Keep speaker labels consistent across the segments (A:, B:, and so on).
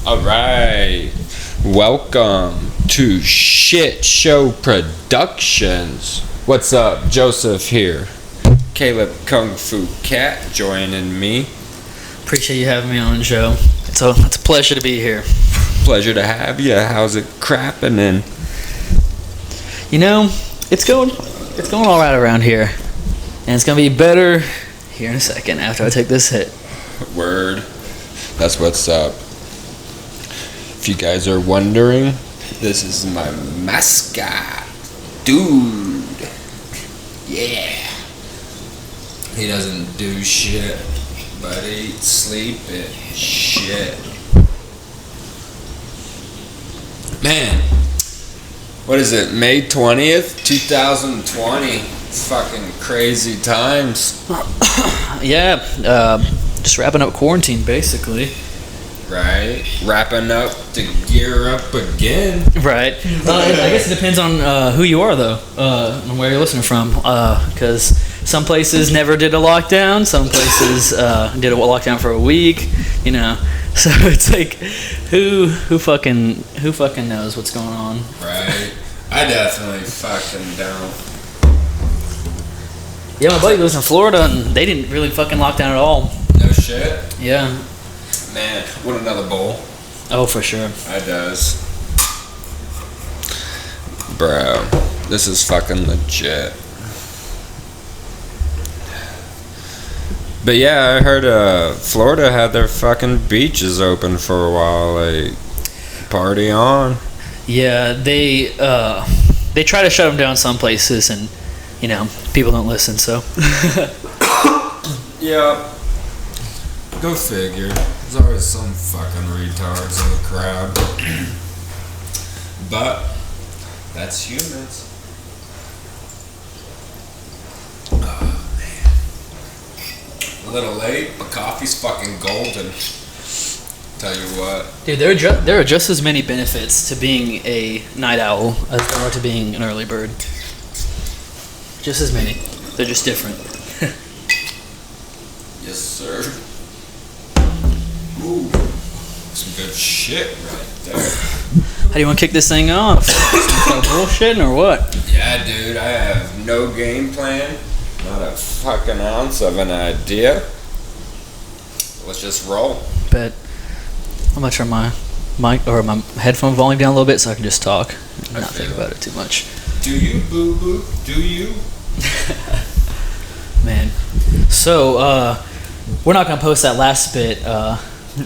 A: Alright, welcome to Shit Show Productions. What's up? Joseph here. Caleb Kung Fu Cat joining me.
B: Appreciate you having me on, Joe. It's a pleasure to be here.
A: Pleasure to have you. How's it crapping in?
B: You know, it's going all right around here, and it's gonna be better here in a second after I take this hit.
A: Word. That's what's up. If you guys are wondering, this is my mascot, dude. Yeah. He doesn't do shit, but eat, sleep, and shit. Man, what is it, May 20th, 2020? Fucking crazy times.
B: Yeah, just wrapping up quarantine, basically.
A: Right, wrapping up to gear up again.
B: Right. I guess it depends on who you are, though, and where you're listening from. Because some places never did a lockdown. Some places did a lockdown for a week. You know, so it's like, who fucking knows what's going on?
A: Right. I definitely fucking don't.
B: Yeah, my buddy lives in Florida, and they didn't really fucking lock down at all.
A: No shit.
B: Yeah.
A: Man, want another bowl?
B: Oh, for sure.
A: I does. Bro, this is fucking legit. But yeah, I heard Florida had their fucking beaches open for a while. Like, party on.
B: Yeah, they try to shut them down some places, and you know, people don't listen. So.
A: Yeah. Go figure. There's always some fucking retards in the crowd. But that's humans. Oh man. A little late, but coffee's fucking golden. Tell you what.
B: Dude, there are just as many benefits to being a night owl as there are to being an early bird. Just as many. They're just different.
A: Yes, sir. Ooh, some good shit right there.
B: How do you want to kick this thing off? Some bullshitting or what?
A: Yeah, dude, I have no game plan, not a fucking ounce of an idea. Let's just roll.
B: Bet. I'm gonna turn my mic or my headphone volume down a little bit so I can just talk and not think about it too much.
A: Do you, boo boo? Do you?
B: Man. So, we're not gonna post that last bit.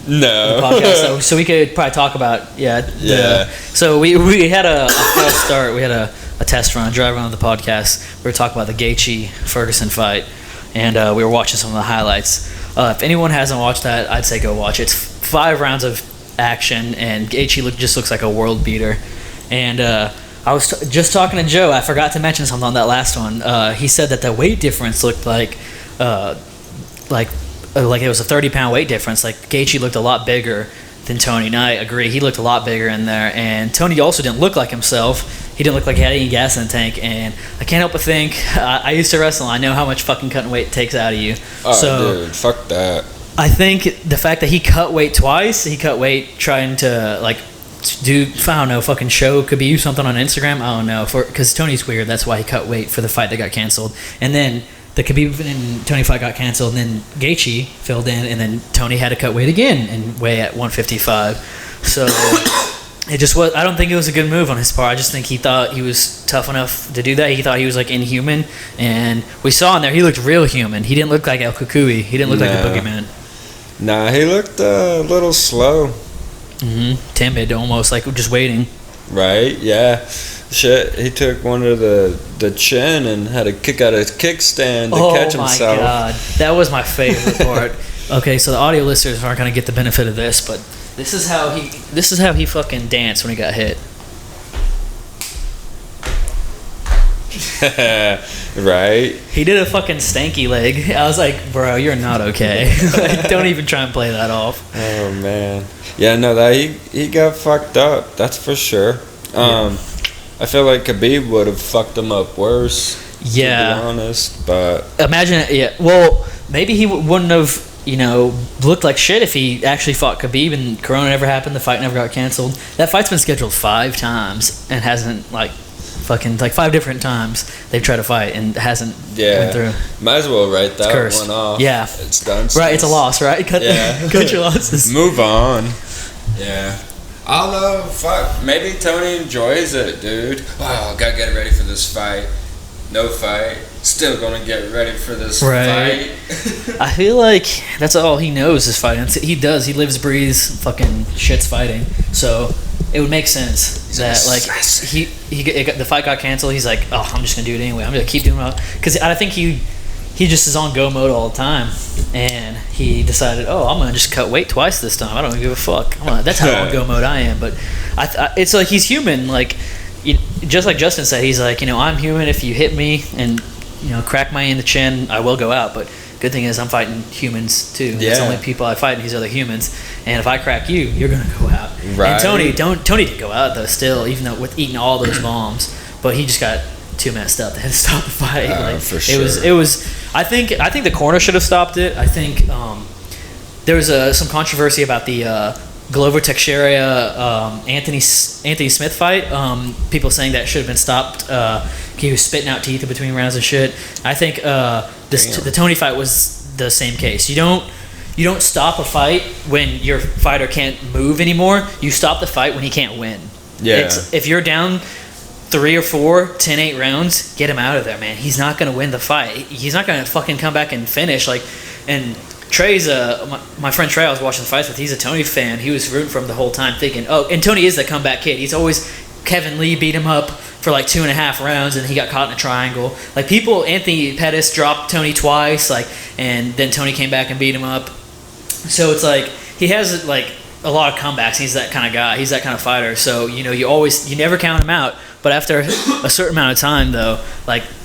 A: No.
B: Podcast, so we could probably talk about So we had a false start. We had a test run, drive run of the podcast. We were talking about the Chi Ferguson fight, and we were watching some of the highlights. If anyone hasn't watched that, I'd say go watch it. It's 5 rounds of action, and Chi just looks like a world beater. And I was just talking to Joe. I forgot to mention something on that last one. He said that the weight difference looked like it was a 30-pound weight difference. Like, Gaethje looked a lot bigger than Tony, and I agree. He looked a lot bigger in there, and Tony also didn't look like himself. He didn't look like he had any gas in the tank, and I can't help but think, I used to wrestle, I know how much fucking cutting weight takes out of you.
A: Oh, dude, fuck that.
B: I think the fact that he cut weight twice, he cut weight trying to, like, do, I don't know, fucking show, could be something on Instagram, I don't know, because Tony's weird, that's why he cut weight for the fight that got canceled. And then the Khabib and Tony fight got canceled, and then Gaethje filled in, and then Tony had to cut weight again and weigh at 155. So it just was. I don't think it was a good move on his part. I just think he thought he was tough enough to do that. He thought he was like inhuman, and we saw in there he looked real human. He didn't look like El Kukui. He didn't look like a boogeyman.
A: Nah, he looked a little slow.
B: Timid, almost like just waiting.
A: Right? Yeah. Shit, he took one to the chin and had to kick out his kickstand to catch himself.
B: Oh my god, that was my favorite part. Okay, so the audio listeners aren't gonna get the benefit of this, but this is how he fucking danced when he got hit.
A: Right?
B: He did a fucking stanky leg. I was like, bro, you're not okay. Don't even try and play that off.
A: Oh man. Yeah, no, that he got fucked up. That's for sure. I feel like Khabib would have fucked him up worse.
B: Yeah.
A: To be honest, but
B: imagine it. Yeah. Well, maybe he wouldn't have looked like shit if he actually fought Khabib and Corona never happened. The fight never got canceled. That fight's been scheduled 5 times and hasn't, fucking 5 different times they've tried to fight and hasn't went through.
A: Might as well write that one off.
B: Yeah.
A: It's done.
B: Right, it's a loss, right? Cut your losses.
A: Move on. Yeah. I don't know. Fuck. Maybe Tony enjoys it, dude. Oh, gotta get ready for this fight. No fight. Still gonna get ready for this fight.
B: I feel like that's all he knows is fighting. He does. He lives, breathes, fucking shits fighting. So it would make sense that the fight got canceled. He's like, oh, I'm just gonna do it anyway. I'm gonna keep doing it because I think he just is on go mode all the time, and he decided, oh, I'm gonna just cut weight twice this time. I don't give a fuck. That's how on go mode I am. But it's like he's human. Just like Justin said, he's like, I'm human. If you hit me and crack me in the chin, I will go out. But good thing is I'm fighting humans too. Yeah. It's only people I fight and these other humans. And if I crack you, you're gonna go out. Right. And Tony did go out though still, even though with eating all those bombs. But he just got too messed up. They had to stop the fight.
A: For sure.
B: It was. I think the corner should have stopped it. I think there was some controversy about the Glover Teixeira Anthony Smith fight. People saying that should have been stopped. He was spitting out teeth in between rounds and shit. I think the Tony fight was the same case. You don't stop a fight when your fighter can't move anymore. You stop the fight when he can't win.
A: Yeah.
B: If you're down 3 or 4, 10-8 rounds, get him out of there, man. He's not gonna win the fight. He's not gonna fucking come back and finish. And Trey's my friend Trey I was watching the fights with. He's a Tony fan. He was rooting for him the whole time, thinking, oh, and Tony is the comeback kid. He's always Kevin Lee beat him up for 2.5 rounds, and he got caught in a triangle. Anthony Pettis dropped Tony twice, and then Tony came back and beat him up. So it's he has a lot of comebacks. He's that kind of guy. He's that kind of fighter. So you never count him out. But after a certain amount of time, though,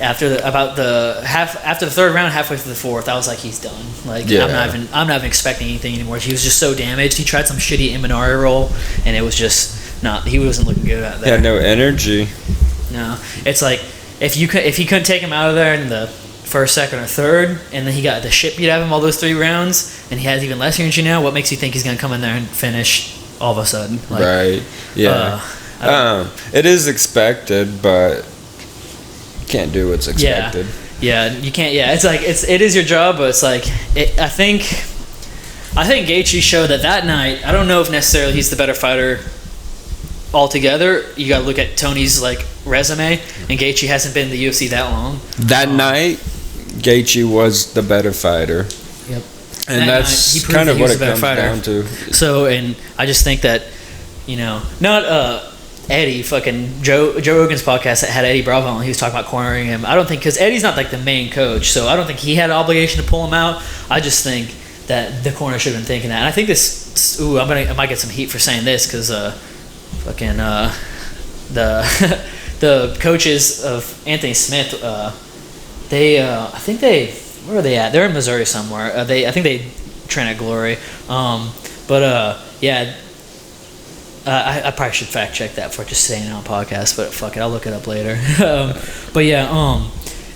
B: after the 3rd round, halfway through the 4th, I was like, he's done. I'm not even expecting anything anymore. He was just so damaged. He tried some shitty Imanari roll, and it was just not. He wasn't looking good out there.
A: He had no energy.
B: No, it's if he couldn't take him out of there in the 1st, 2nd, or 3rd, and then he got the shit beat out of him all those 3 rounds, and he has even less energy now. What makes you think he's gonna come in there and finish all of a sudden?
A: Right. Yeah. It is expected, but you can't do what's expected.
B: Yeah, you can't. Yeah, it is your job, but it's I think Gaethje showed that night. I don't know if necessarily he's the better fighter altogether. You got to look at Tony's resume, and Gaethje hasn't been in the UFC that long. That
A: night, Gaethje was the better fighder.
B: Yep,
A: and that's kind of what it comes down to.
B: So, and I just think that not Eddie, fucking Joe Rogan's podcast that had Eddie Bravo on, he was talking about cornering him. I don't think, because Eddie's not the main coach, so I don't think he had an obligation to pull him out. I just think that the corner should have been thinking that. And I think I might get some heat for saying this, because the coaches of Anthony Smith, where are they at? They're in Missouri somewhere. I think they train at Glory. I probably should fact check that before just saying it on podcast, but fuck it, I'll look it up later.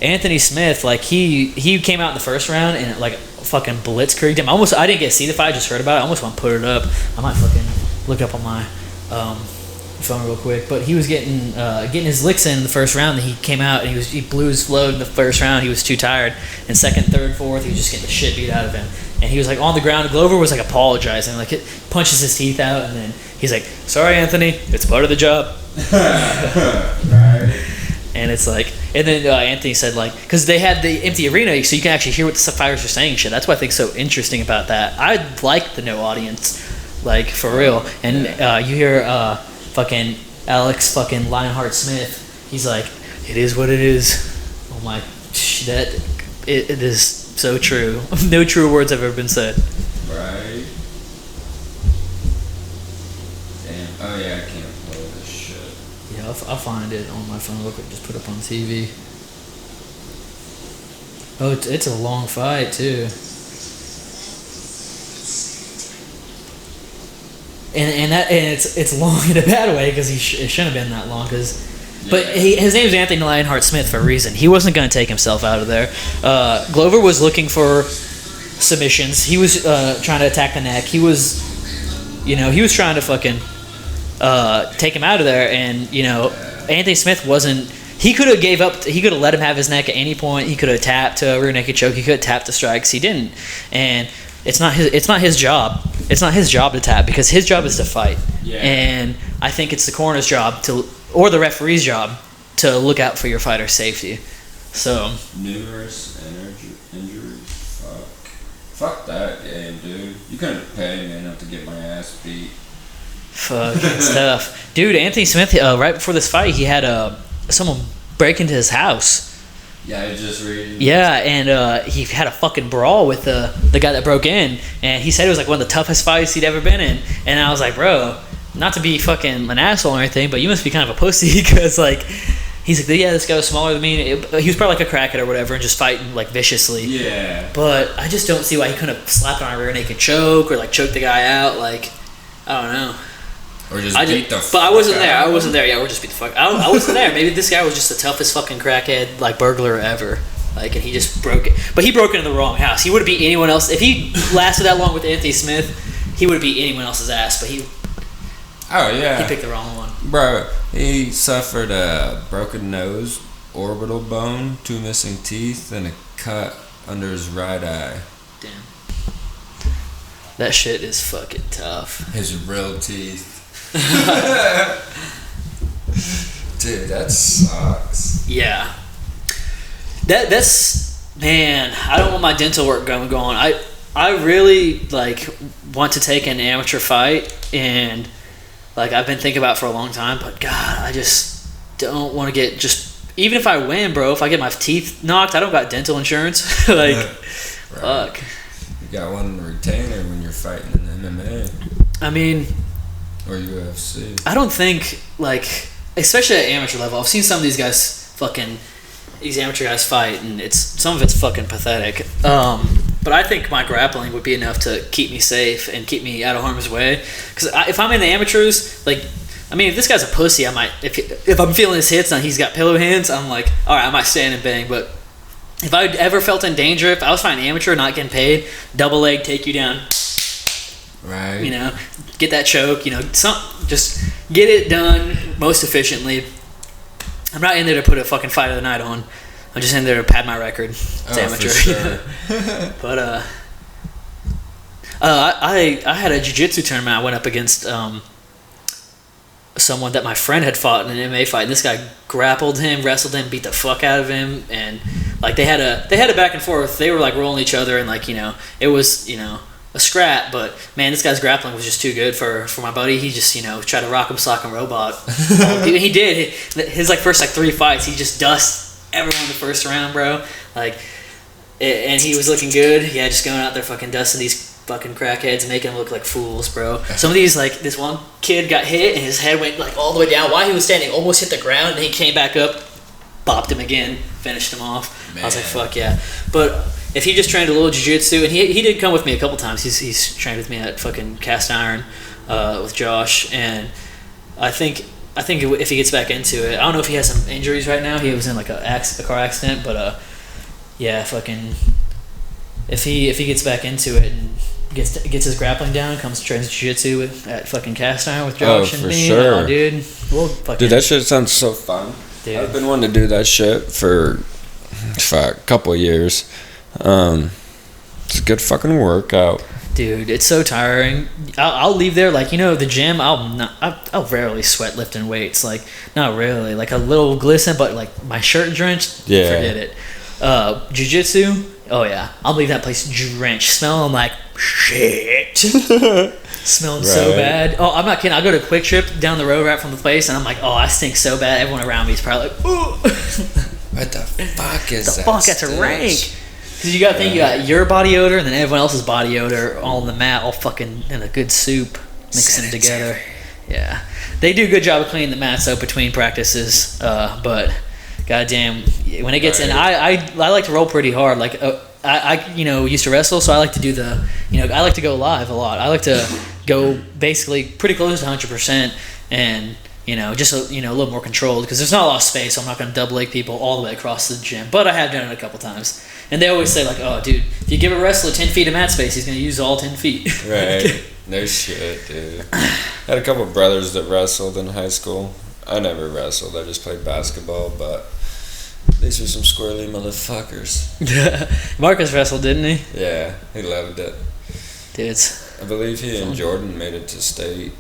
B: Anthony Smith, he came out in the 1st round and fucking blitzkrieged him. I didn't get to see the fight, I just heard about it. I almost want to put it up. I might fucking look it up on my phone real quick. But he was getting his licks in the 1st round, and he came out and he blew his load in the 1st round. He was too tired. And 2nd, 3rd, 4th, he was just getting the shit beat out of him. And he was on the ground. Glover was apologizing, it punches his teeth out, and then he's like, "Sorry, Anthony, it's part of the job." Right. And it's and then Anthony said because they had the empty arena, so you can actually hear what the fighters are saying. Shit, that's what I think so interesting about that. I like the no audience, for real. And you hear fucking Alex fucking Lionheart Smith. He's like, "It is what it is." Oh my, it is. So true. No true words have ever been said.
A: Right. Damn. Oh yeah, I can't play this shit.
B: Yeah, I'll find it on my phone real quick. Just put it up on TV. Oh, it's a long fight too. And it's long in a bad way, because it shouldn't have been that long, because. But his name is Anthony Lionheart Smith for a reason. He wasn't going to take himself out of there. Glover was looking for submissions. He was trying to attack the neck. He was, he was trying to fucking take him out of there. And Anthony Smith wasn't. He could have gave up. He could have let him have his neck at any point. He could have tapped to a rear naked choke. He could have tapped the strikes. He didn't. And it's not his job. It's not his job to tap because his job is to fight. Yeah. And I think it's the coroner's job or the referee's job to look out for your fighter's safety. So
A: numerous injuries. Fuck that game, dude. You couldn't pay me enough to get my ass beat.
B: Fuck, it's tough, dude. Anthony Smith, right before this fight, he had someone break into his house.
A: Yeah, I just read.
B: Yeah, and he had a fucking brawl with the guy that broke in, and he said it was like one of the toughest fights he'd ever been in. And I was like, bro, not to be fucking an asshole or anything, but you must be kind of a pussy because like. He's like, yeah, this guy was smaller than me. He was probably like a crackhead or whatever and just fighting like viciously.
A: Yeah.
B: But I just don't see why he couldn't have slapped on a rear naked choke or like choked the guy out. Like, I don't know.
A: Or just beat the fuck.
B: But I wasn't there. I wasn't there. Yeah, or just beat the fuck. I wasn't there. Maybe this guy was just the toughest fucking crackhead like burglar ever. Like, and he just broke it. But he broke it in the wrong house. He would have beat anyone else. If he lasted that long with Anthony Smith, he would have beat anyone else's ass. But he picked the wrong one.
A: Bro, he suffered a broken nose, orbital bone, 2 missing teeth, and a cut under his right eye.
B: Damn. That shit is fucking tough.
A: His real teeth. Dude, that sucks.
B: Yeah. That's man, I don't want my dental work going. I really want to take an amateur fight, and I've been thinking about it for a long time, but God, I just don't want to get even if I win, bro, if I get my teeth knocked, I don't got dental insurance. Fuck.
A: You got one retainer when you're fighting in MMA.
B: I mean,
A: or UFC.
B: I don't think especially at amateur level, I've seen some of these guys these amateur guys fight, and some of it's fucking pathetic. But I think my grappling would be enough to keep me safe and keep me out of harm's way. Because if I'm in the amateurs, if this guy's a pussy, I might. If I'm feeling his hits and he's got pillow hands, I'm like, all right, I might stand and bang. But if I ever felt in danger, if I was fighting amateur, not getting paid, double leg, take you down.
A: Right.
B: Get that choke. Just get it done most efficiently. I'm not in there to put a fucking fight of the night on. I'm just in there to pad my record. It's amateur.
A: For sure.
B: But I had a jiu-jitsu tournament. I went up against someone that my friend had fought in an MMA fight. And this guy grappled him, wrestled him, beat the fuck out of him, and they had a back and forth. They were rolling each other, and it was a scrap. But man, this guy's grappling was just too good for my buddy. He just tried to rock him, sock him, robot. He did his first 3 fights. He just dust everyone in the first round, bro. And he was looking good. Yeah, just going out there fucking dusting these fucking crackheads and making them look like fools, bro. Some of these, this one kid got hit and his head went all the way down while he was standing, almost hit the ground, and he came back up, bopped him again, finished him off. Man. I was like, fuck yeah. But if he just trained a little jiu-jitsu, and he did come with me a couple times. He's trained with me at fucking Cast Iron with Josh, and I think if he gets back into it, I don't know if he has some injuries right now. He was in a car accident, but yeah, fucking if he gets back into it and gets his grappling down, comes to train jiu-jitsu at fucking Cast Iron with Josh and me.
A: Sure.
B: Oh, dude,
A: dude, that shit sounds so fun. Dude. I've been wanting to do that shit for a couple of years. It's a good fucking workout.
B: Dude, it's so tiring. I'll leave there the gym. I'll rarely sweat lifting weights. Not really. A little glisten, but my shirt drenched. Yeah. Forget it. Jiu-jitsu. Oh yeah, I'll leave that place drenched, smelling like shit. Smelling so bad. Oh, I'm not kidding. I'll go to Quick Trip down the road right from the place, and I'm like, oh, I stink so bad. Everyone around me is probably like, ooh.
A: What the fuck is that?
B: The fuck? That's a rank. Because you gotta think you got your body odor and then everyone else's body odor all on the mat, all fucking in a good soup, mixing together. Yeah, they do a good job of cleaning the mats up between practices, but goddamn, when it gets in, I like to roll pretty hard. I used to wrestle, so I like to do I like to go live a lot. I like to go basically pretty close to 100%, and just a little more controlled because there's not a lot of space. So I'm not going to double leg people all the way across the gym, but I have done it a couple times. And they always say, like, oh, dude, if you give a wrestler 10 feet of mat space, he's going to use all 10 feet.
A: Right. No shit, dude. I had a couple of brothers that wrestled in high school. I never wrestled. I just played basketball, but these were some squirrely motherfuckers.
B: Marcus wrestled, didn't he?
A: Yeah, he loved it.
B: Dudes.
A: I believe he and Jordan made it to state.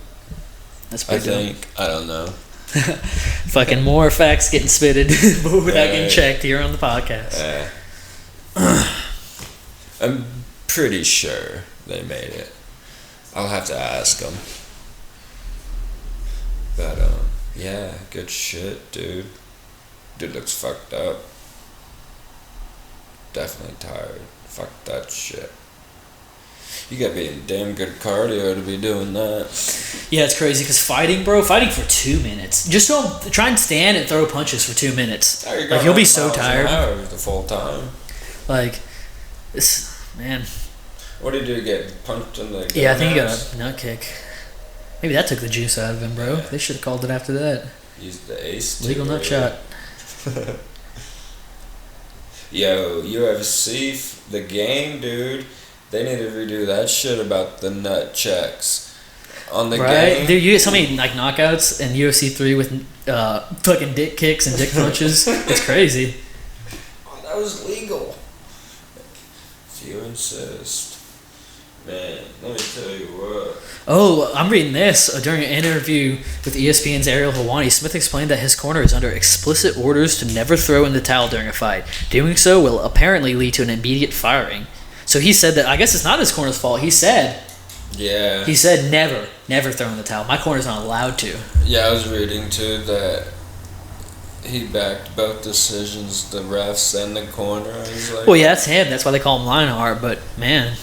B: That's pretty dope.
A: I think. I don't know.
B: Fucking more facts getting spitted without getting checked here on the podcast.
A: I'm pretty sure they made it. I'll have to ask them. But, yeah, good shit, dude. Dude looks fucked up. Definitely tired. Fuck that shit. You gotta be in damn good cardio to be doing that.
B: Yeah, it's crazy because fighting for 2 minutes. Just try and stand and throw punches for 2 minutes. Like, you'll be so tired.
A: The full time.
B: Like, man.
A: What did you get punched in the?
B: Yeah, I think he got a nut kick. Maybe that took the juice out of him, bro. They should have called it after that.
A: Used the ace.
B: Legal nut shot.
A: Yo, UFC, the game, dude. They need to redo that shit about the nut checks on the game.
B: Dude, you get so many like knockouts in UFC 3 with fucking dick kicks and dick punches. It's crazy.
A: Oh, that was legal. If you insist. Man, let me tell you what.
B: Oh, I'm reading this. During an interview with ESPN's Ariel Helwani, Smith explained that his corner is under explicit orders to never throw in the towel during a fight. Doing so will apparently lead to an immediate firing. So he said that, I guess it's not his corner's fault. He said never throw in the towel. My corner's not allowed to.
A: Yeah, I was reading too that he backed both decisions, the refs and the corner.
B: Well, yeah, that's him. That's why they call him Lionheart. But man,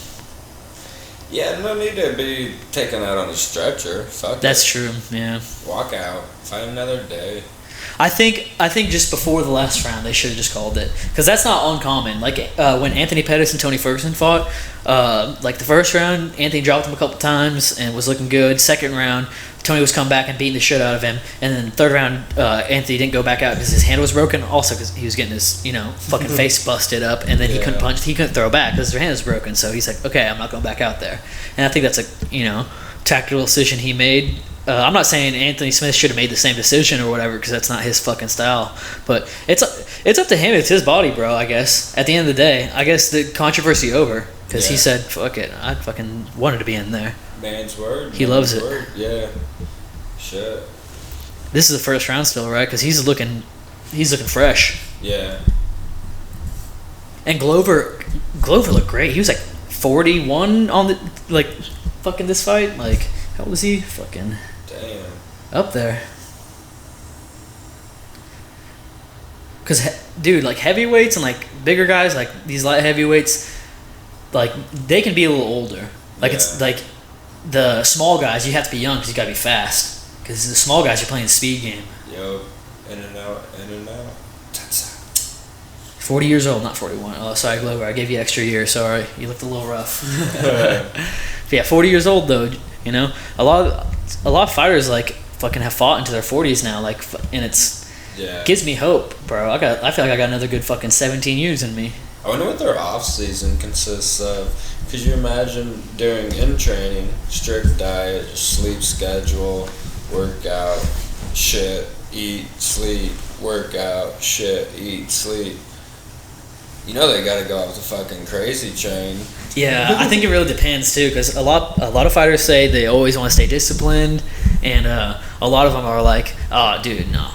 A: yeah, no need to be taken out on a stretcher. Fuck
B: that's
A: it.
B: true. Yeah.
A: Walk out. Find another day.
B: I think just before the last round they should have just called it, because that's not uncommon. Like when Anthony Pettis and Tony Ferguson fought, like the first round Anthony dropped him a couple times and was looking good. Second round Tony was coming back and beating the shit out of him, and then third round Anthony didn't go back out because his hand was broken. Also because he was getting his fucking face busted up, and then he couldn't punch, he couldn't throw back because their hand was broken. So he's like, okay, I'm not going back out there. And I think that's a tactical decision he made. I'm not saying Anthony Smith should have made the same decision or whatever, because that's not his fucking style. But it's up to him. It's his body, bro, I guess. At the end of the day, I guess the controversy over, because he said, fuck it, I fucking wanted to be in there.
A: Man's word.
B: He loves it.
A: Word. Yeah. Shit.
B: This is the first round still, right? Because he's looking fresh.
A: Yeah.
B: And Glover looked great. He was like 41 on the fucking this fight. Like, how old was he? Fucking
A: damn.
B: Up there. Because, dude, like heavyweights and like bigger guys, like these light heavyweights, like they can be a little older. Like it's like the small guys, you have to be young because you gotta be fast. Because the small guys, you're playing the speed game.
A: Yo, in and out, in and out.
B: 40 years old, not 41. Oh, sorry, Glover, I gave you extra year. Sorry, you looked a little rough. But yeah, 40 years old though. You know, a lot of fighters like fucking have fought into their 40s now. Like, and gives me hope, bro. I feel like I got another good fucking 17 years in me.
A: I wonder what their off season consists of. Could you imagine in training, strict diet, sleep schedule, workout, shit, eat, sleep, workout, shit, eat, sleep. You know they gotta go off the fucking crazy train.
B: Yeah, I think it really depends too, because a lot of fighters say they always want to stay disciplined, and a lot of them are like, oh, dude, no,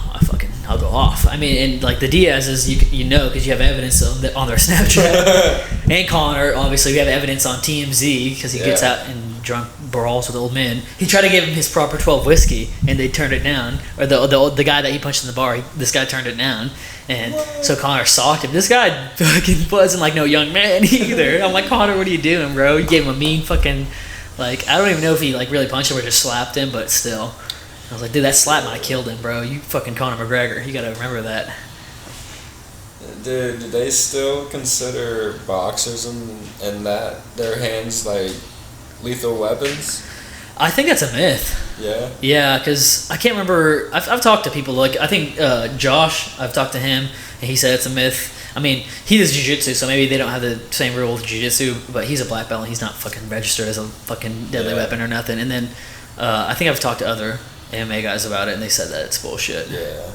B: I'll go off. I mean, and like the Diaz's, because you have evidence on their Snapchat, and Conor, obviously, we have evidence on TMZ because he gets out and drunk brawls with old men. He tried to give him his proper 12 whiskey, and they turned it down. Or the guy that he punched in the bar, this guy turned it down. And so Conor socked him. This guy fucking wasn't like no young man either. I'm like, Conor, what are you doing, bro? You gave him a mean fucking, like, I don't even know if he like really punched him or just slapped him, but still. I was like, dude, that slap might have killed him, bro. You fucking Conor McGregor. You gotta remember that.
A: Dude, do they still consider boxers and that their hands like lethal weapons?
B: I think that's a myth.
A: Yeah?
B: Yeah, because I can't remember. I've talked to people, like, I think Josh, I've talked to him, and he said it's a myth. I mean, he does jiu-jitsu, so maybe they don't have the same rule with jiu-jitsu, but he's a black belt and he's not fucking registered as a fucking deadly weapon or nothing. And then I think I've talked to other MMA guys about it, and they said that it's bullshit.
A: Yeah.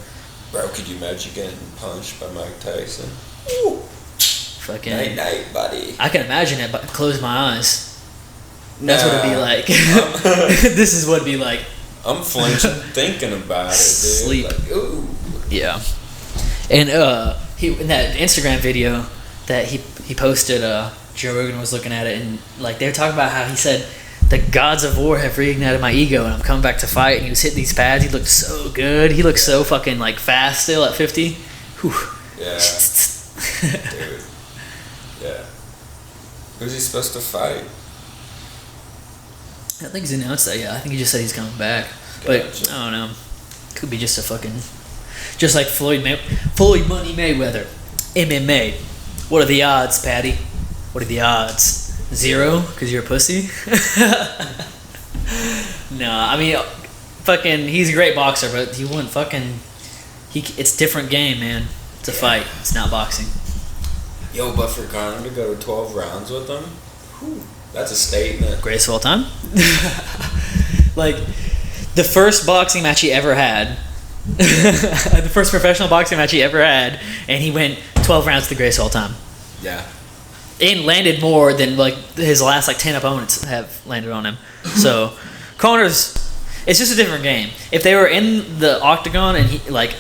A: Bro, could you imagine getting punched by Mike Tyson? Ooh.
B: Fucking
A: Night, buddy.
B: I can imagine it, but close my eyes. That's what it'd be like. This is what it'd be like.
A: I'm flinching thinking about it, dude.
B: Sleep.
A: Like, ooh.
B: Yeah. And he in that Instagram video that he posted, Joe Rogan was looking at it, and like they were talking about how he said the gods of war have reignited my ego and I'm coming back to fight. And he was hitting these pads. He looked so good. He looked so fucking like fast still at 50. Whew.
A: Yeah. Dude. Yeah. Who's he supposed to fight?
B: I think he's announced that. Yeah, I think he just said he's coming back. Gotcha. But I don't know. Could be just a fucking, just like Floyd Money Mayweather, MMA. What are the odds, Patty? What are the odds? 0? Because you're a pussy? No, I mean, fucking, he's a great boxer, but he wouldn't fucking. It's a different game, man. It's a fight. It's not boxing.
A: Yo, but for Conor to go 12 rounds with him, whew, that's a statement.
B: Greatest of all time. Like, the first boxing match he ever had, the first professional boxing match he ever had, and he went 12 rounds the greatest of all time.
A: Yeah.
B: And landed more than like his last like 10 opponents have landed on him. So Conor's, it's just a different game. If they were in the octagon and he like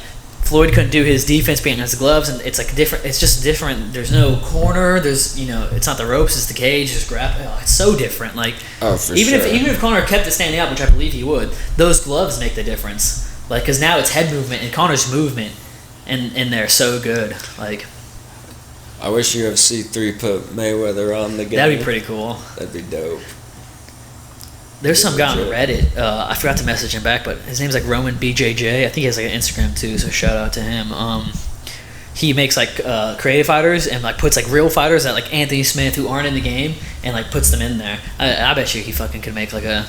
B: Floyd couldn't do his defense being against the gloves, and it's like different. It's just different. There's no corner. There's it's not the ropes. It's the cage. Just grab. Oh, it's so different. Like even if Conor kept it standing up, which I believe he would, those gloves make the difference. Like because now it's head movement and Conor's movement, and they're so good. Like.
A: I wish UFC 3 put Mayweather on the game.
B: That'd be pretty cool.
A: That'd be dope.
B: There's some guy on Reddit. I forgot to message him back, but his name's like Roman BJJ. I think he has like an Instagram too, so shout out to him. He makes like creative fighters and like puts like real fighters that like Anthony Smith who aren't in the game and like puts them in there. I bet you he fucking could make like a,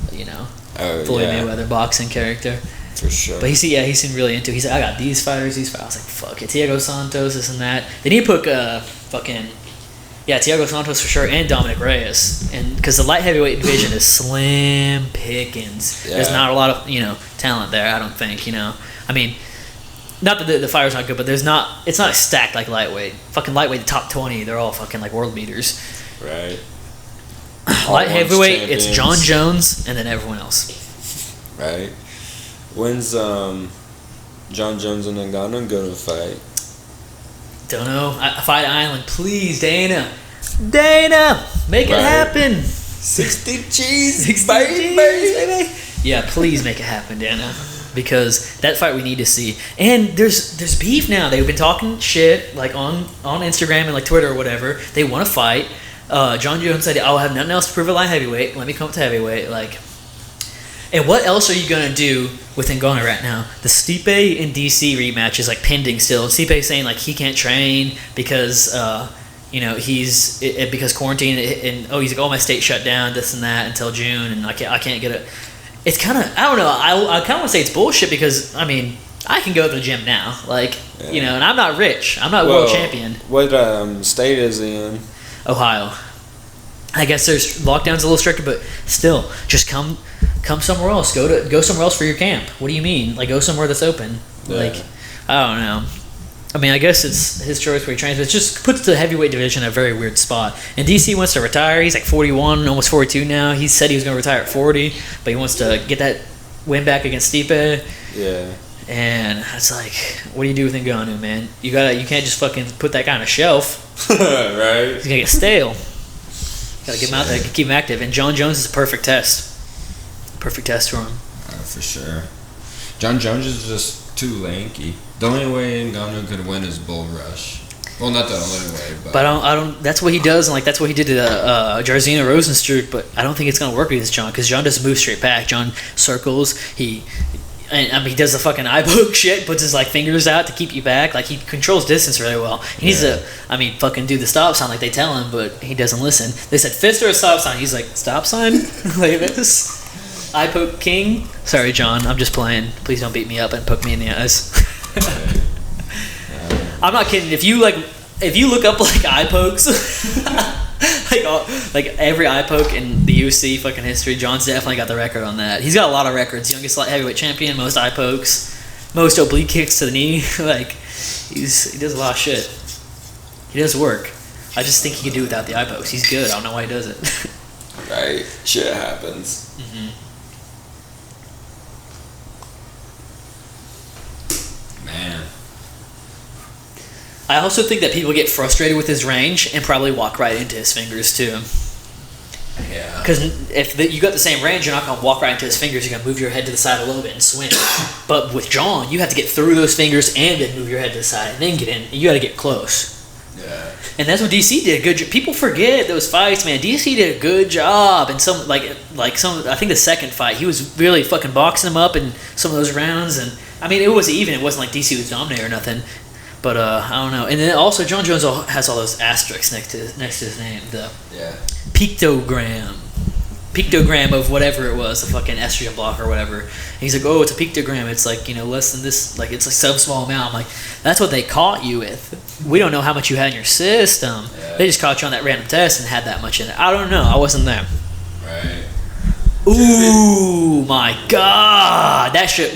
B: Floyd Mayweather boxing character.
A: For sure.
B: But he seemed really into it. He said, I got these fighters. I was like, fuck it. Thiago Santos, this and that. They need to put Thiago Santos for sure and Dominic Reyes. And because the light heavyweight division is slim pickings. Yeah. There's not a lot of, talent there, I don't think, I mean, not that the fighters not good, but it's not stacked like lightweight. Fucking lightweight, the top 20, they're all fucking like world beaters.
A: Right.
B: Light heavyweight, it's John Jones and then everyone else.
A: Right. When's John Jones and Ngannou going to fight?
B: Don't know. Fight Island, please, Dana. Make it happen.
A: 60 cheese,
B: 60 baby. Yeah, please make it happen, Dana. Because that fight we need to see. And there's beef now. They've been talking shit like on Instagram and like Twitter or whatever. They want to fight. John Jones said, I'll have nothing else to prove at light heavyweight. Let me come up to heavyweight. Like. And what else are you going to do with Ngannou right now? The Stipe and DC rematch is like pending still. And Stipe saying like he can't train because he's because quarantine and he's like, my state shut down, this and that until June, and I can't get it. It's kind of, I don't know, I kind of want to say it's bullshit because I mean I can go to the gym now, and I'm not rich, I'm not world champion.
A: What state is he in?
B: Ohio. I guess there's lockdowns a little stricter, but still, just come somewhere else. Go somewhere else for your camp. What do you mean? Like, go somewhere that's open. Yeah. Like, I don't know. I mean, I guess it's his choice where he trains, but it just puts the heavyweight division in a very weird spot. And DC wants to retire. He's like 41, almost 42 now. He said he was going to retire at 40, but he wants to get that win back against Stipe.
A: Yeah.
B: And it's like, what do you do with Ngannou, man? You can't just fucking put that guy on a shelf.
A: Right.
B: He's gonna get stale. Gotta get him out there, keep him active. And John Jones is a perfect test. Perfect test for him.
A: For sure. John Jones is just too lanky. The only way Ngannou could win is bull rush. Well, not the only way, but
B: I don't. That's what he does, and like that's what he did to Jairzinho Rozenstruik. But I don't think it's gonna work with John because John doesn't move straight back. John circles. He does the fucking eye poke shit. Puts his like fingers out to keep you back. Like he controls distance really well. He needs to. Fucking do the stop sign like they tell him, but he doesn't listen. They said fist or a stop sign. He's like stop sign like this. Eye poke king. Sorry, John. I'm just playing. Please don't beat me up and poke me in the eyes. I'm not kidding. If you look up like eye pokes, like every eye poke in the UFC fucking history, John's definitely got the record on that. He's got a lot of records. Youngest light heavyweight champion, most eye pokes, most oblique kicks to the knee. Like he does a lot of shit. He does work. I just think he could do without the eye pokes. He's good. I don't know why he does it.
A: Right. Shit happens.
B: Mm-hmm.
A: Man.
B: I also think that people get frustrated with his range and probably walk right into his fingers too.
A: Yeah.
B: Because if you got the same range, you're not going to walk right into his fingers. You're going to move your head to the side a little bit and swing. But with John, you have to get through those fingers and then move your head to the side and then get in. You got to get close.
A: Yeah.
B: And that's what DC did. People forget those fights, man. DC did a good job. And some I think the second fight, he was really fucking boxing him up in some of those rounds. And I mean, it was even. It wasn't like DC was dominating or nothing. But I don't know. And then also, John Jones has all those asterisks next to his name. The pictogram of whatever it was, the fucking estrogen block or whatever. And he's like, oh, it's a pictogram. It's like, less than this. Like, it's like some small amount. I'm like, that's what they caught you with. We don't know how much you had in your system. Yeah. They just caught you on that random test and had that much in it. I don't know. I wasn't there.
A: Right.
B: Ooh, my God. That shit.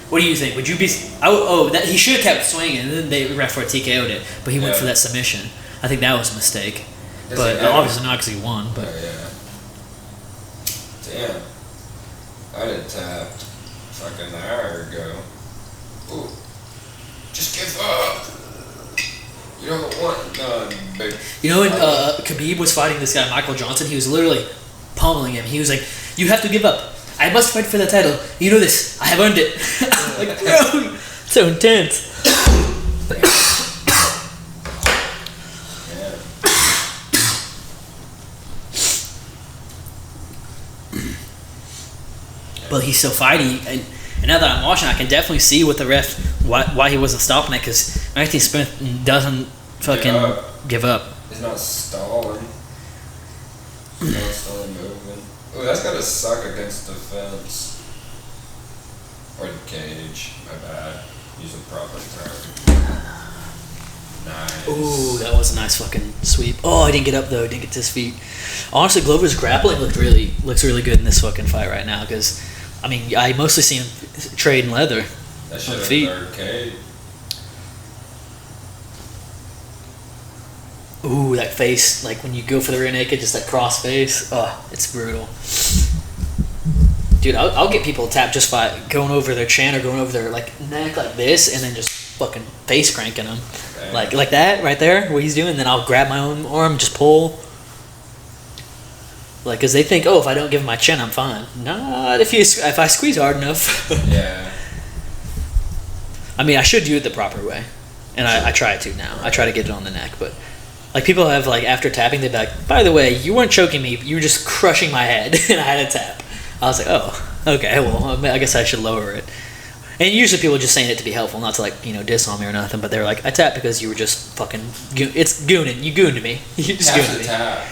B: What do you think? Would you be? That he should have kept swinging, and then they ref for TKO'd it, but he went for that submission. I think that was a mistake, but obviously not because he won. But
A: damn, I didn't tap fucking an hour ago. Ooh, just give up. You don't want none, baby.
B: When Khabib was fighting this guy Michael Johnson, he was literally pummeling him. He was like, "You have to give up. I must fight for the title. You know this. I have earned it." Like, bro, so intense. But he's so fighty, and now that I'm watching, I can definitely see with the ref why he wasn't stopping it, because Anthony Smith doesn't fucking give up.
A: He's not stalling. He's not stalling moving. Oh, that's gotta suck against the fence. Or the cage. My bad. Use a proper term. Nice.
B: Ooh, that was a nice fucking sweep. Oh, I didn't get up though. Didn't get to his feet. Honestly, Glover's grappling looks really good in this fucking fight right now, because I mean, I mostly see him trading leather
A: that
B: on the feet.
A: Third cage.
B: Ooh, that face, like when you go for the rear naked, just that cross face. Oh, it's brutal. Dude, I'll get people tapped just by going over their chin or going over their like neck like this, and then just fucking face cranking them. Okay. Like that right there, what he's doing. Then I'll grab my own arm, just pull. Like, cause they think, oh, if I don't give him my chin, I'm fine. Not if I squeeze hard enough.
A: Yeah.
B: I mean, I should do it the proper way, and I try to now. I try to get it on the neck, but like people have like after tapping, they'd be like, by the way, you weren't choking me, you were just crushing my head, and I had to tap. I was like, oh, okay, well, I guess I should lower it. And usually people are just saying it to be helpful, not to like, diss on me or nothing, but they're like, I tapped because you were just fucking, it's gooning, you gooned me. You just gooned me.
A: Tap.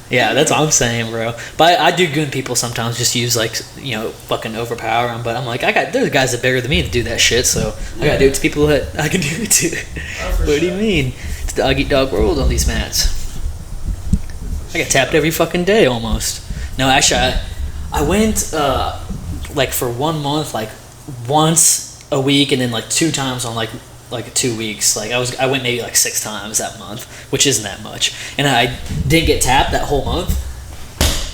B: Yeah, that's what I'm saying, bro. But I do goon people sometimes, just use like, fucking overpower them, but I'm like, there's guys that are bigger than me that do that shit, so I gotta do it to people that I can do it to. What do you mean? It's dog eat dog world on these mats. I get tapped every fucking day almost. No, actually, I went like for 1 month, like once a week, and then like 2 times on like 2 weeks. Like I went maybe like 6 times that month, which isn't that much. And I didn't get tapped that whole month.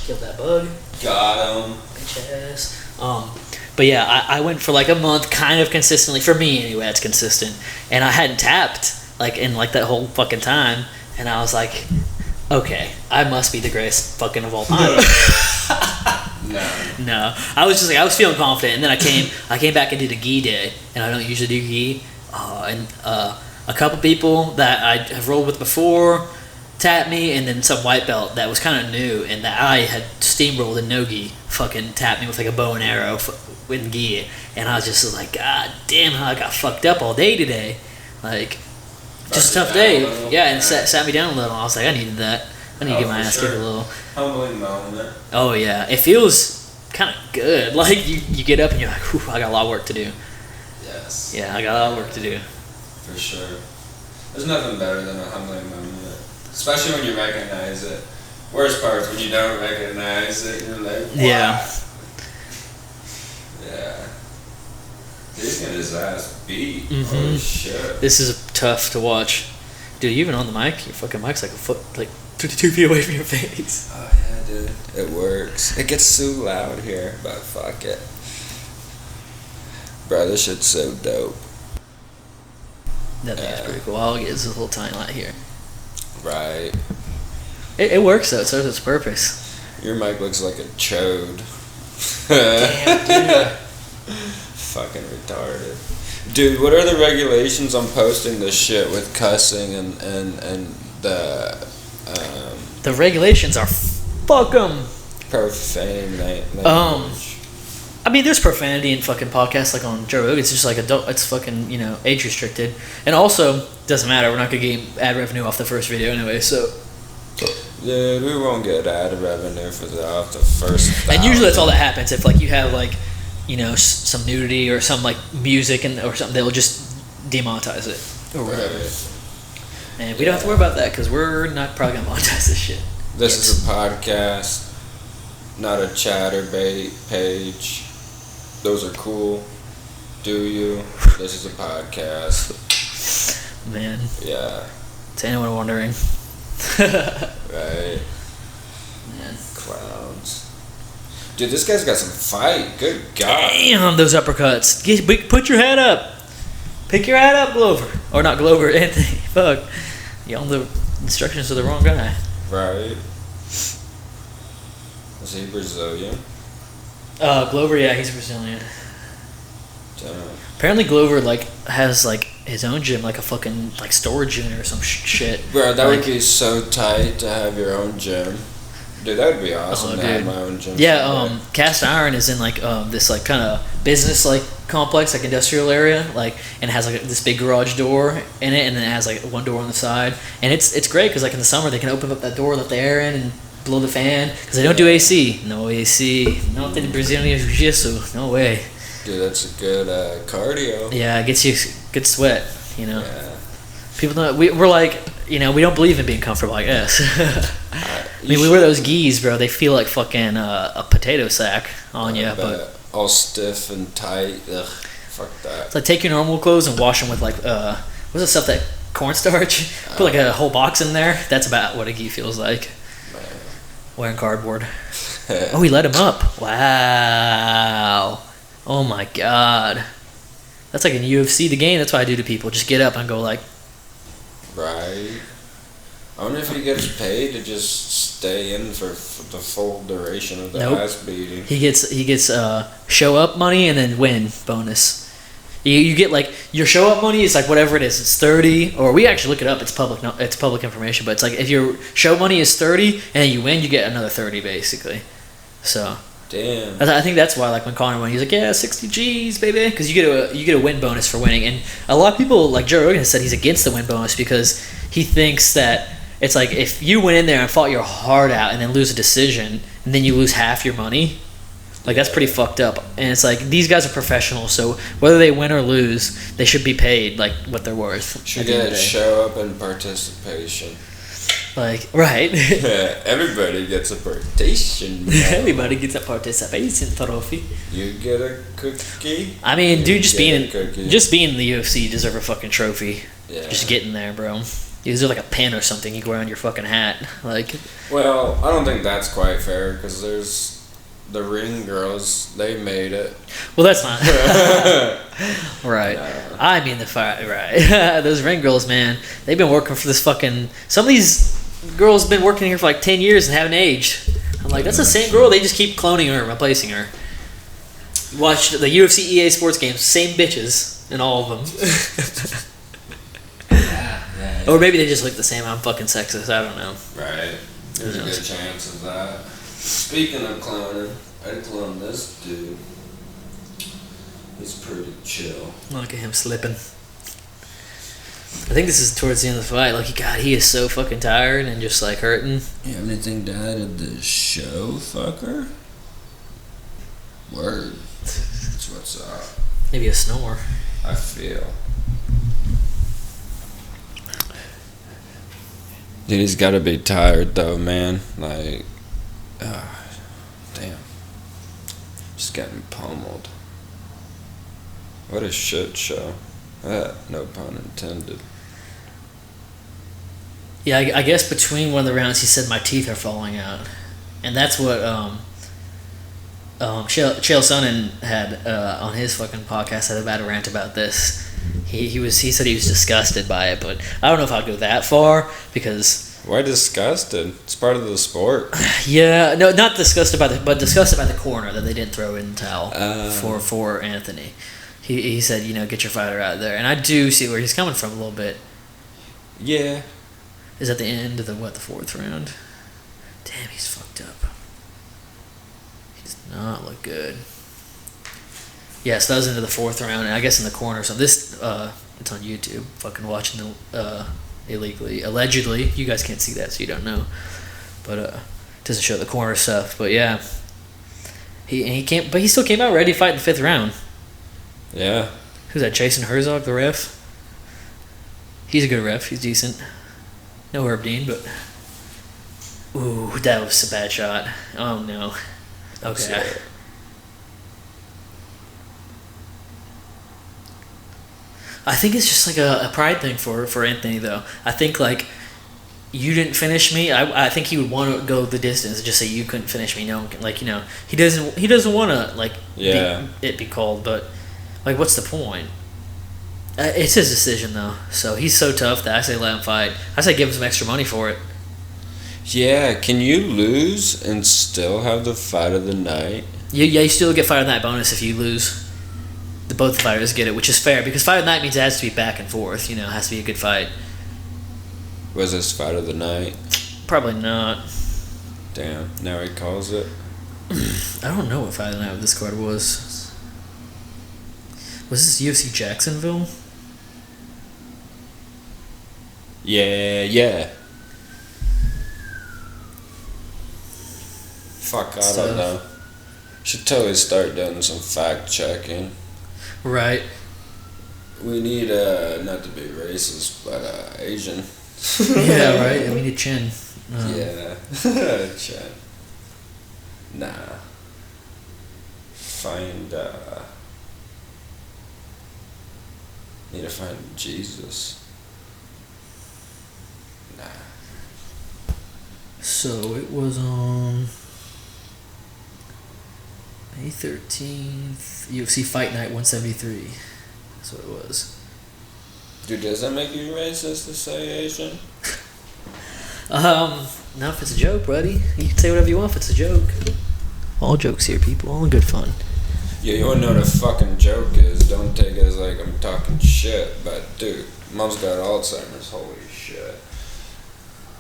B: Killed that bug.
A: Got him.
B: Bitch ass. But yeah, I went for like a month, kind of consistently. For me anyway, it's consistent. And I hadn't tapped like in like that whole fucking time. And I was like, okay, I must be the greatest fucking of all time. No. I was just like, I was feeling confident, and then I came back and did a gi day, and I don't usually do gi. And a couple people that I have rolled with before tapped me, and then some white belt that was kind of new and that I had steamrolled in no gi fucking tapped me with like a bow and arrow with gi, and I was just like, God damn, how I got fucked up all day today. Like, just a tough day. Yeah, and sat me down a little. I was like, I needed that. I need to get my ass kicked a little.
A: Humbling moment.
B: Oh yeah, it feels kind of good. Like you get up and you're like, whew, I got a lot of work to do.
A: Yes.
B: Yeah, I got a lot of work to do.
A: For sure. There's nothing better than a humbling moment, especially when you recognize it. Worst part is when you don't recognize it. You're like, what? Yeah. He's getting his ass beat. Mm-hmm. Holy shit.
B: This is tough to watch. Dude, even on the mic, your fucking mic's like a foot, like 2 feet away from your face.
A: Oh yeah, dude. It works. It gets so loud here, but fuck it. Bro, this shit's so dope.
B: That thing's pretty cool. All it is a little tiny light here.
A: Right.
B: It works though. It serves its purpose.
A: Your mic looks like a chode.
B: Damn, dude.
A: Fucking retarded. Dude, what are the regulations on posting this shit with cussing and the
B: the regulations are fuck 'em.
A: Profane language.
B: I mean, there's profanity in fucking podcasts like on Joe Rogan. It's just like adult. It's fucking, you know, age restricted. And also, doesn't matter. We're not gonna get ad revenue off the first video anyway. So.
A: Yeah, we won't get ad revenue for off the first. 1,000.
B: And usually that's all that happens. If like you have like, you know, some nudity or some like music or something, they'll just demonetize it or whatever. Right. And we don't have to worry about that because we're not probably gonna monetize this shit.
A: This is a podcast, not a chatterbait page. Those are cool. Do you? This is a podcast.
B: Man.
A: Yeah.
B: To anyone wondering.
A: Right.
B: Man.
A: Clowns. Dude, this guy's got some fight. Good God.
B: Damn, those uppercuts. Put your head up. Pick your head up, Glover. Or not Glover, Anthony. Fuck. You on the instructions to the wrong guy.
A: Right. Is he Brazilian?
B: Glover, yeah, he's Brazilian.
A: Damn.
B: Apparently Glover, like, has, like, his own gym, like a fucking, like, storage unit or some shit.
A: Bro, that would be so tight to have your own gym. Dude, that would be awesome to have my own gym.
B: Yeah, Cast Iron is in, like, this, like, kind of business, like, complex, like, industrial area, like, and it has, like, this big garage door in it, and then it has, like, one door on the side. And it's great, because, like, in the summer, they can open up that door, let the air in, and blow the fan, because they don't do AC. No AC. Não tem Brazilian jiu-jitsu. No way.
A: Dude, that's a good cardio.
B: Yeah, it gets you good sweat, you know.
A: Yeah.
B: People don't, we're like, you know, we don't believe in being comfortable like this. I mean, we wear those gis, bro. They feel like fucking a potato sack on you, but
A: all stiff and tight. Ugh, fuck that.
B: It's like take your normal clothes and wash them with like what's the stuff that cornstarch? Put like a whole box in there. That's about what a gi feels like.
A: Man.
B: Wearing cardboard. Oh, he let him up. Wow. Oh my god. That's like in UFC, the game. That's what I do to people. Just get up and go like.
A: Right. I wonder if he gets paid to just stay in for the full duration of the ass beating. He
B: gets show up money and then win bonus. You get like your show up money is like whatever it is. It's 30, or we actually look it up. It's public. No, it's public information. But it's like if your show money is 30 and then you win, you get another 30 basically. So.
A: Damn.
B: I think that's why, like, when Connor won, he's like, yeah, 60 G's, baby, because you get a win bonus for winning. And a lot of people, like Joe Rogan, has said he's against the win bonus because he thinks that it's like if you went in there and fought your heart out and then lose a decision and then you lose half your money, like that's pretty fucked up. And it's like these guys are professionals, so whether they win or lose, they should be paid like what they're worth.
A: Should get show up and participation.
B: Like, right.
A: Everybody gets a participation.
B: Everybody gets a participation trophy.
A: You get a cookie.
B: I mean, dude, just being in the UFC, you deserve a fucking trophy.
A: Yeah.
B: Just getting there, bro. You deserve like a pin or something you can wear on your fucking hat. Like.
A: Well, I don't think that's quite fair because there's the ring girls. They made it.
B: Well, that's not. Right. No. I mean the fight. Right. Those ring girls, man. They've been working for this fucking. Some of these girls have been working here for like 10 years and haven't aged. I'm like, that's the same girl. They just keep cloning her, replacing her. Watch the UFC EA Sports games. Same bitches in all of them. Yeah. Or maybe they just look the same. I'm fucking sexist. I don't know.
A: Right. There's a good chance of that. Speaking of cloning, I cloned this dude. He's pretty chill.
B: Look at him slipping. I think this is towards the end of the fight. Like, God, he is so fucking tired and just like hurting.
A: You have anything to add to the show, fucker? Word. That's what's up.
B: Maybe a snore.
A: I feel. Dude, he's got to be tired though, man. Like, damn, just getting pummeled. What a shit show. No pun intended.
B: Yeah, I guess between one of the rounds, he said my teeth are falling out, and that's what Chael Sonnen had on his fucking podcast. Had a bad rant about this. He said he was disgusted by it, but I don't know if I'll go that far because.
A: Why disgusted? It's part of the sport.
B: Yeah, no, not disgusted but disgusted by the corner that they didn't throw in the towel for Anthony. He said, get your fighter out there, and I do see where he's coming from a little bit.
A: Yeah.
B: Is at the end of the fourth round? Damn, he's fucked up. He does not look good. Yeah, so that was into the fourth round, and I guess in the corner. So this, it's on YouTube. Fucking watching the illegally, allegedly. You guys can't see that, so you don't know. But it doesn't show the corner stuff. But yeah, he can't. But he still came out ready to fight in the fifth round.
A: Yeah.
B: Who's that? Jason Herzog, the ref. He's a good ref. He's decent. No Herb Dean, but ooh, that was a bad shot. Oh no. Okay. I think it's just like a pride thing for Anthony though. I think like you didn't finish me. I think he would want to go the distance and just say you couldn't finish me. No one can, like he doesn't want to like be called. But like what's the point? It's his decision though. So he's so tough that I say let him fight. I say give him some extra money for it.
A: Yeah, can you lose and still have the fight of the night?
B: You still get fight of the night bonus if you lose. Both fighters get it, which is fair because fight of the night means it has to be back and forth. It has to be a good fight.
A: Was this fight of the night?
B: Probably not.
A: Damn, now he calls it.
B: I don't know what fight of the night of this card was. Was this UFC Jacksonville?
A: Yeah. Fuck, I don't know. Should totally start doing some fact checking.
B: Right.
A: We need, not to be racist, but Asian.
B: Yeah, right. And we need Chin.
A: Yeah. Chin. Nah. Need to find Jesus. Nah.
B: So it was on May 13th, UFC Fight Night 173. That's what it was.
A: Dude, does that make you racist to say Asian?
B: Not if it's a joke, buddy. You can say whatever you want if it's a joke. All jokes here, people. All in good fun.
A: Yeah, you wanna know what a fucking joke is. Don't take it as like I'm talking shit, but dude, mom's got Alzheimer's, holy shit.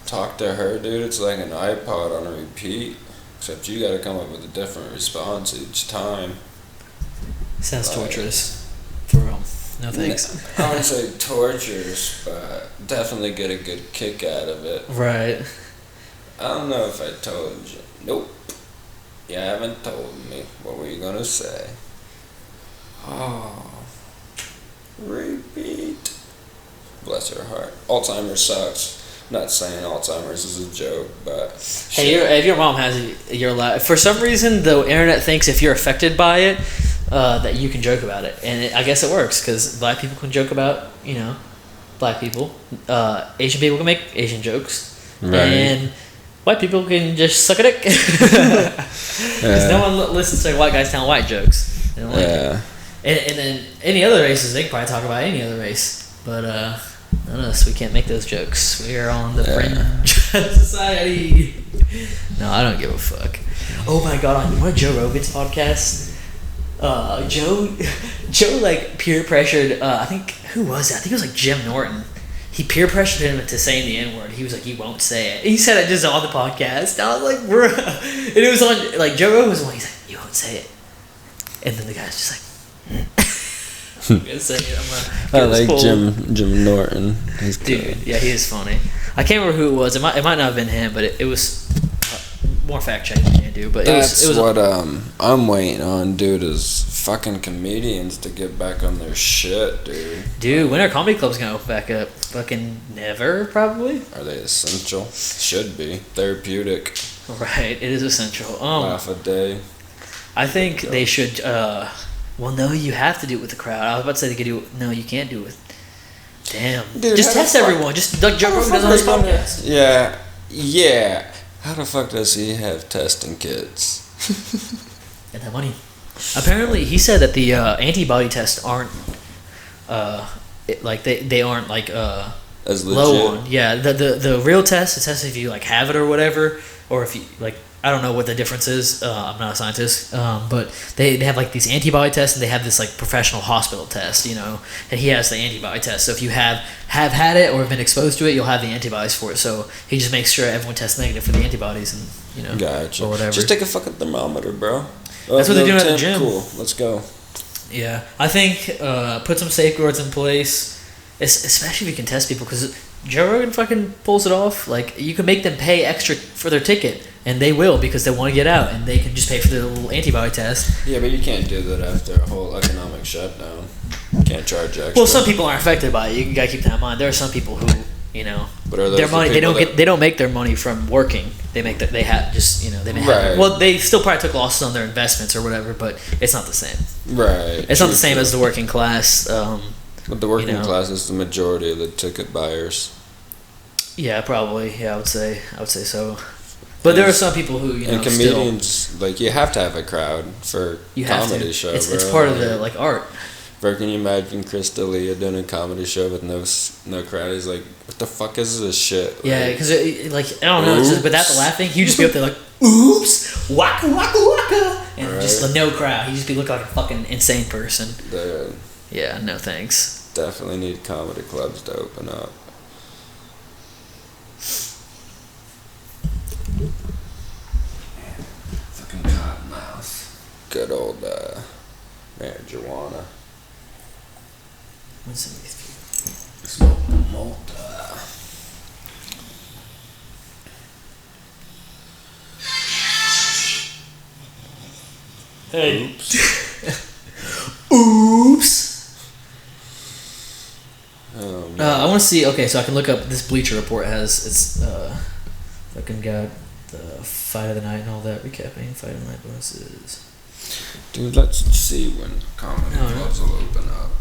A: Talk to her, dude, it's like an iPod on a repeat. Except you gotta come up with a different response each time.
B: Sounds torturous. For real. No thanks.
A: I wouldn't say torturous, but definitely get a good kick out of it.
B: Right.
A: I don't know if I told you. Nope. You haven't told me. What were you gonna say? Oh. Repeat. Bless her heart. Alzheimer's sucks. I'm not saying Alzheimer's is a joke, but...
B: Hey, if your mom has it, you're allowed... For some reason, the internet thinks if you're affected by it, that you can joke about it. And I guess it works, because black people can joke about, black people. Asian people can make Asian jokes. Right. And white people can just suck a dick. Because no one listens to white guys telling white jokes. They don't like it. And then any other races, they can probably talk about any other race. But not us. We can't make those jokes. We are on the fringe society. No, I don't give a fuck. Oh my god, on one of Joe Rogan's podcasts, Joe like peer pressured, I think, who was it? I think it was like Jim Norton. He peer pressured him into saying the N-word. He was like, he won't say it. He said it just on the podcast. I was like, bruh. And it was on, like, Joe Rogan was one. He's like, you won't say it. And then the guy's just like, I'm gonna say it.
A: I like Jim Norton. He's
B: dude,
A: cool.
B: Yeah, he is funny. I can't remember who it was. It might not have been him, but it was more fact checking you can do. But
A: that's what I'm waiting on, dude. Is fucking comedians to get back on their shit, dude.
B: Dude, when are comedy clubs gonna open back up? Fucking never, probably.
A: Are they essential? Should be. Therapeutic.
B: Right, it is essential.
A: Laugh a day.
B: I think they should. Well, no, you have to do it with the crowd. I was about to say they could do it. No, you can't do it with. Damn.
A: Dude,
B: just test everyone. Just like Joe Rogan does on his podcast.
A: Yeah. How the fuck does he have testing kits?
B: Get that money. Apparently, he said that the antibody tests aren't, they aren't like
A: as legit.
B: low on. Yeah, the real test, it tests if you like have it or whatever, or if you like. I don't know what the difference is. I'm not a scientist, but they have like these antibody tests, and they have this like professional hospital test, and he has the antibody test. So if you have had it or have been exposed to it, you'll have the antibodies for it. So he just makes sure everyone tests negative for the antibodies, and
A: gotcha.
B: or whatever.
A: Just take a fucking thermometer, bro.
B: That's what they're doing at the gym.
A: Cool, let's go.
B: Yeah, I think put some safeguards in place, especially if you can test people, because Joe Rogan fucking pulls it off. Like, you can make them pay extra for their ticket, and they will, because they want to get out, and they can just pay for their little antibody test.
A: Yeah, but you can't do that after a whole economic shutdown. You can't charge extra.
B: Well, some people aren't affected by it. You gotta keep that in mind. There are some people who,
A: but are those
B: their money,
A: the
B: they don't make their money from working. They make that, they have just, they may have, well, they still probably took losses on their investments or whatever, but it's not the same.
A: Right.
B: It's not the same as the working class.
A: But the working class is the majority of the ticket buyers.
B: Yeah, probably. Yeah, I would say so. But there are some people who,
A: and comedians, like, you have to have a crowd for comedy show.
B: It's part of the art.
A: Bro, can you imagine Chris D'Elia doing a comedy show with no crowd? He's like, what the fuck is this shit?
B: Yeah, because I don't know, it's just without the laughing, he'd just be up there like, oops, waka waka waka, and just no crowd. He'd just be looking like a fucking insane person.
A: Dude.
B: Yeah, no thanks.
A: Definitely need comedy clubs to open up. Fucking cottonmouth. Good old marijuana.
B: What's some of these people?
A: Smoke malt.
B: Hey. Oops. Oops. I want to see. Okay, so I can look up this Bleacher Report it's fucking got the fight of the night and all that, recapping fight of the night bonuses.
A: Dude, let's see when comedy clubs will open up.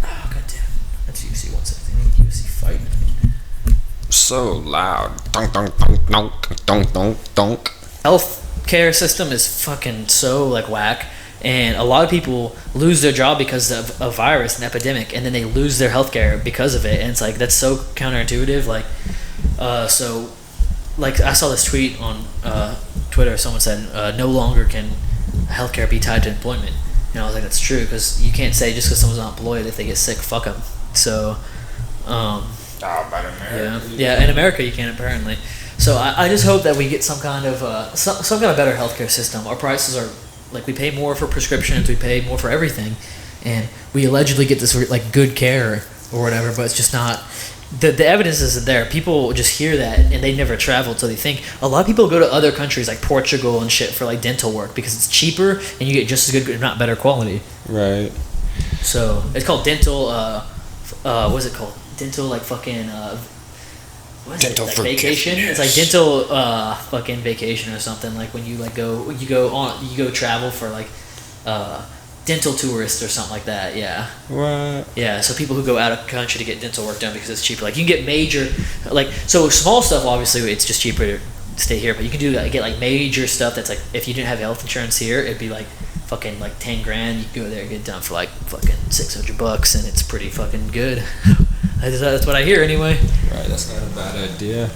B: Oh, goddamn. That's UFC 117. UFC fight night.
A: So loud. Dunk, dunk, dunk, dunk, dunk, dunk, dunk.
B: Healthcare system is fucking so whack, and a lot of people lose their job because of a virus, an epidemic, and then they lose their healthcare because of it, and it's that's so counterintuitive. So I saw this tweet on Twitter. Someone said no longer can healthcare be tied to employment. And I was like, that's true, because you can't say just because someone's not employed, if they get sick, fuck them. So,
A: but America.
B: Yeah, in America you can apparently. So I just hope that we get some kind of some kind of better healthcare system. Our prices are we pay more for prescriptions, we pay more for everything, and we allegedly get this good care or whatever, but it's just not. The evidence isn't there. People just hear that and they never travel, so they think. A lot of people go to other countries like Portugal and shit for dental work because it's cheaper and you get just as good, if not better quality.
A: Right.
B: So it's called dental. What is it called? Dental fucking. What is
A: dental
B: it? Vacation. It's dental fucking vacation or something. When you go travel for dental tourists or something like that. Yeah.
A: What?
B: Yeah. So people who go out of country to get dental work done because it's cheaper. You can get major so small stuff. Obviously, it's just cheaper to stay here. But you can get major stuff that's if you didn't have health insurance here, it'd be fucking $10 grand. You can go there and get it done for fucking $600, and it's pretty fucking good. That's what I hear anyway.
A: Right, that's not a bad idea.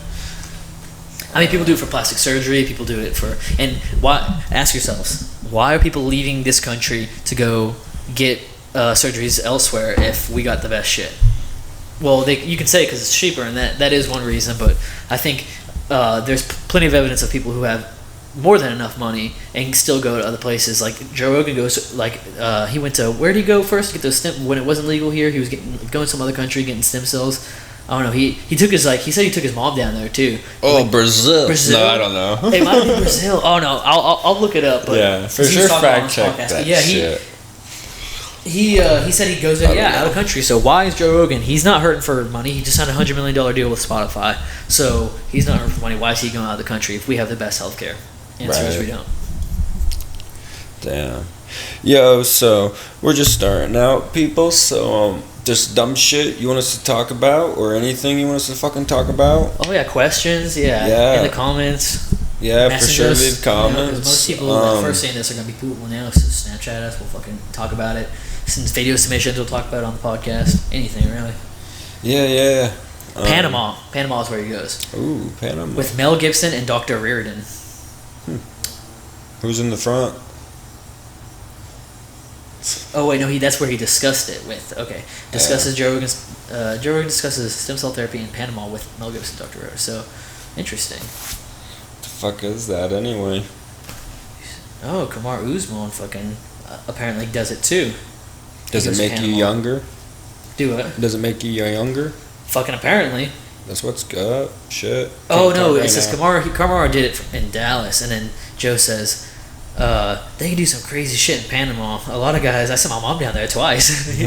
B: I mean, people do it for plastic surgery. People do it for, and why? Ask yourselves, why are people leaving this country to go get surgeries elsewhere if we got the best shit? Well, you can say because it's cheaper, and that is one reason. But I think there's plenty of evidence of people who have more than enough money and still go to other places. Joe Rogan goes, he went to, where did he go first to get those when it wasn't legal here? He was going to some other country getting stem cells. I don't know. He took his he said he took his mom down there too.
A: Brazil. No, I don't know.
B: It might be Brazil. Oh no, I'll look it up. But
A: yeah, for sure. Fact check that
B: yeah,
A: shit.
B: He said he goes out of the country. So why is Joe Rogan? He's not hurting for money. He just signed a $100 million deal with Spotify. So he's not hurting for money. Why is he going out of the country if we have the best healthcare? Answer is we don't.
A: Damn. Yo, so we're just starting out, people. So just dumb shit you want us to talk about, or anything you want us to fucking talk about?
B: Oh yeah, questions. Yeah. In the comments.
A: Yeah, for sure. Leave comments.
B: You know, most people that first saying this are gonna be people now. So Snapchat us. We'll fucking talk about it. Since video submissions, we'll talk about it on the podcast. Anything really.
A: Yeah.
B: Panama is where he goes.
A: Ooh, Panama.
B: With Mel Gibson and Dr. Reardon.
A: Who's in the front?
B: Oh wait, no, that's where he discussed it with. Okay, Joe Rogan discusses stem cell therapy in Panama with Mel Gibson, Dr. Reardon. So interesting.
A: The fuck is that anyway?
B: Oh, Kamar Usman fucking apparently does it too.
A: Does it make you younger?
B: Do what?
A: Does it make you younger?
B: Fucking apparently.
A: That's what's good. Shit.
B: Oh no, it says Kamar did it in Dallas, and then Joe says they can do some crazy shit in Panama. A lot of guys. I sent my mom down there twice.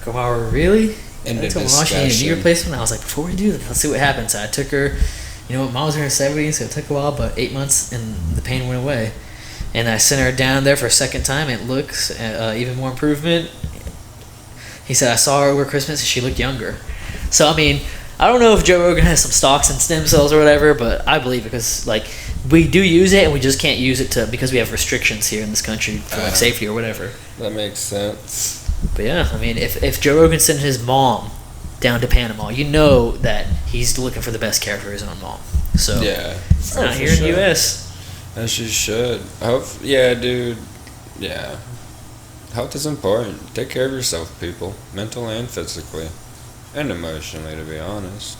B: Kamar, really?
A: And
B: I told my mom she needed a knee replacement. I was like, before we do that, let's see what happens. So I took her. You know, mom was in her 70s, so it took a while, but 8 months, and the pain went away. And I sent her down there for a second time. It looks even more improvement. He said I saw her over Christmas and she looked younger. So I mean, I don't know if Joe Rogan has some stocks in stem cells or whatever, but I believe it because we do use it and we just can't use it because we have restrictions here in this country for safety or whatever.
A: That makes sense.
B: But yeah, I mean, if Joe Rogan sent his mom down to Panama, you know that he's looking for the best care for his own mom. So
A: yeah,
B: it's not here in the U.S.
A: As you should. Yeah, dude. Yeah. Health is important. Take care of yourself, people. Mental and physically. And emotionally, to be honest.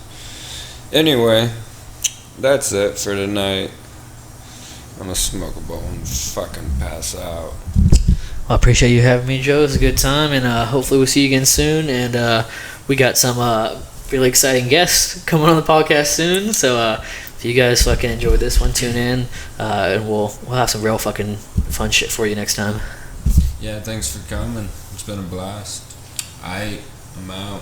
A: Anyway, that's it for tonight. I'm gonna smoke a bowl and fucking pass out.
B: Well, I appreciate you having me, Joe. It was a good time, and hopefully we'll see you again soon. And we got some really exciting guests coming on the podcast soon. So if you guys fucking enjoyed this one, tune in, and we'll have some real fucking fun shit for you next time.
A: Yeah, thanks for coming. It's been a blast. I'm out.